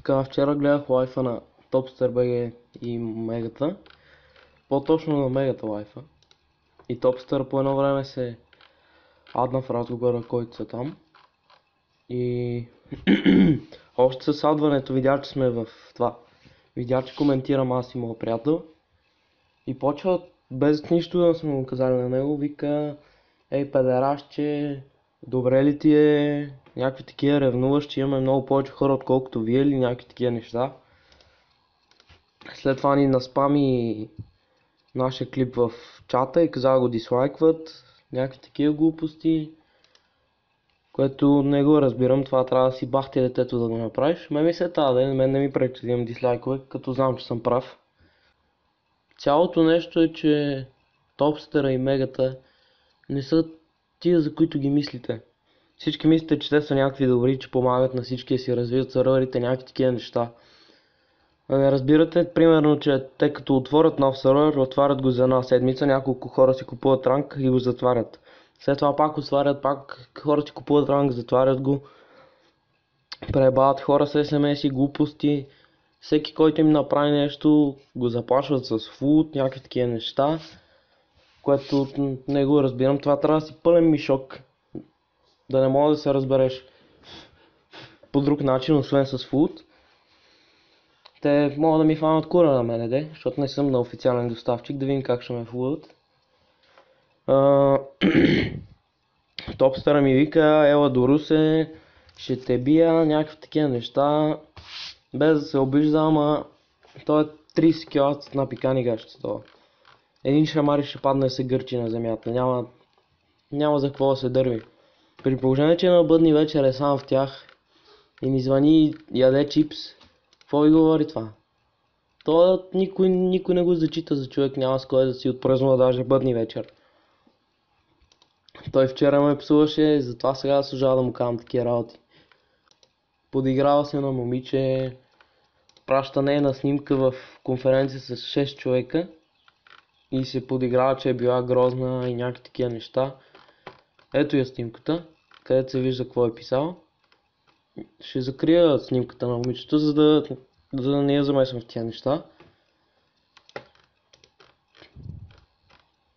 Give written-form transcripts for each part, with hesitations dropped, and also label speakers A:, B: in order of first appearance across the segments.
A: Така, вчера гледах лайфа на TopstarBG и Мегата. По-точно на Мегата лайфа. И Topstar по едно време се адна в разговора, който са там. И още с адването видя, че сме в това. Видя, че коментирам аз и моят приятел. И почва без нищо да сме му казали на него. Вика: ей, педерашче, добре ли ти е? Някакви такива ревнуваш, че имаме много повече хора отколкото вие или някакви такива неща. След това ни наспами нашия клип в чата и каза да го дислайкват. Някакви такива глупости. Което не го разбирам, това трябва да си бахти детето да го направиш. Ми се тази ден, мен не ми пречи да имам дислайкове, като знам, че съм прав. Цялото нещо е, че Топстера и Мегата не са тия, за които ги мислите. Всички мислите, че те са някакви добри, че помагат на всички да си развиват сървърите, някакви такива неща. А не разбирате, примерно, че те като отворят нов сървър, отварят го за една седмица, няколко хора си купуват ранг и го затварят. След това пак отварят, пак хора си купуват ранг, затварят го. Пребават хора с SMS и глупости. Всеки, който им направи нещо, го заплашват с фулт, някакви такива неща. Което не го разбирам. Това трябва да си пълен мишок. Да не мога да се разбереш по друг начин, освен с фулт. Те могат да ми фанат кура на мене, защото не съм на официален доставчик, да видим как ще ме фулват. Топстера ми вика: ела до Русе, ще те бия, някакви такива неща. Без да се обижда, ама той е 30 кг на пикани гащи това. Един шамари ще падне и се гърчи на земята, няма за какво да се дърви. При положение, че на бъдни вечер е сам в тях и ни звъни и яде чипс, какво ви говори това? То никой не го зачита за човек, няма с кой да си отпразнува даже бъдни вечер. Той вчера ме псуваше, затова сега заслужава да му казвам такива работи. Подиграва се на момиче, праща нейна снимка в конференция с 6 човека и се подиграва, че е била грозна и някакви такива неща. Ето я снимката, където се вижда какво е писал. Ще закрия снимката на момичето, за да не я замесвам в тия неща.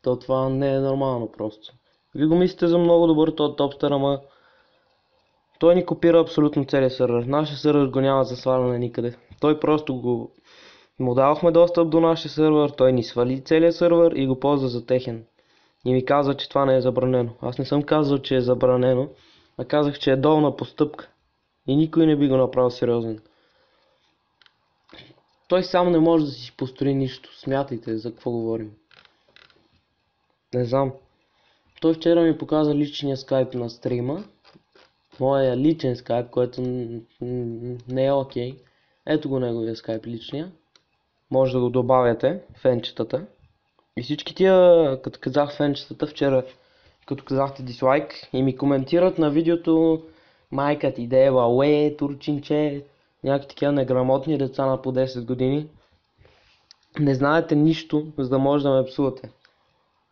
A: То това не е нормално просто. Вие го мислите за много добър този Топстер, ама той ни копира абсолютно целия сървър. Нашия сървър го няма за сваляне никъде. Той просто му давахме достъп до нашия сървър, той ни свали целия сървър и го ползва за техен. И ми каза, че това не е забранено. Аз не съм казал, че е забранено, а казах, че е долна постъпка. И никой не би го направил сериозен. Той сам не може да си построи нищо. Смятайте за какво говорим. Не знам. Той вчера ми показа личния скайп на стрима. Моя личен скайп, който не е окей. Ето го неговия скайп личния. Може да го добавяте, фенчетата. И всички тия, като казах фенчетата вчера, като казахте дислайк и ми коментират на видеото: майка ти дева, турчинче, някакви такива неграмотни деца на по 10 години. Не знаете нищо, за да може да ме псувате.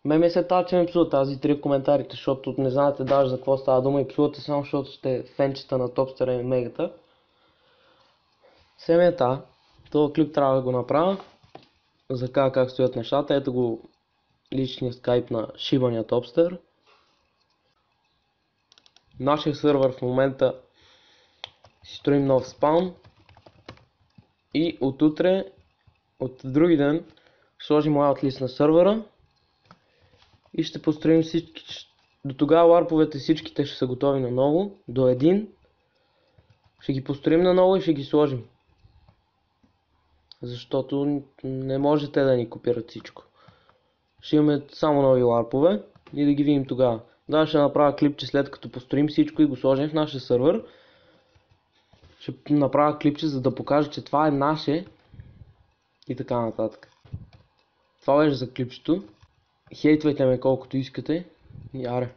A: Ме се тази, че ме псуват тази три коментарите, защото не знаете даже за какво става дума и псувате само защото сте фенчета на Топстера и Мегата. Семета, този клип трябва да го направя, за как стоят нещата. Ето го личния скайп на шибания Топстер. Нашия сървър в момента си строим нов спаун и от утре, от други ден, ще сложим лайт на сървъра и ще построим всички. До тогава ларповете всичките ще са готови наново, до един. Ще ги построим наново и ще ги сложим. Защото не можете да ни копират всичко. Ще имаме само нови ларпове и да ги видим тогава. Да, ще направя клипче след като построим всичко и го сложим в нашия сървър. Ще направя клипче, за да покажа, че това е наше и така нататък. Това беше за клипчето. Хейтвайте ме колкото искате. И аре.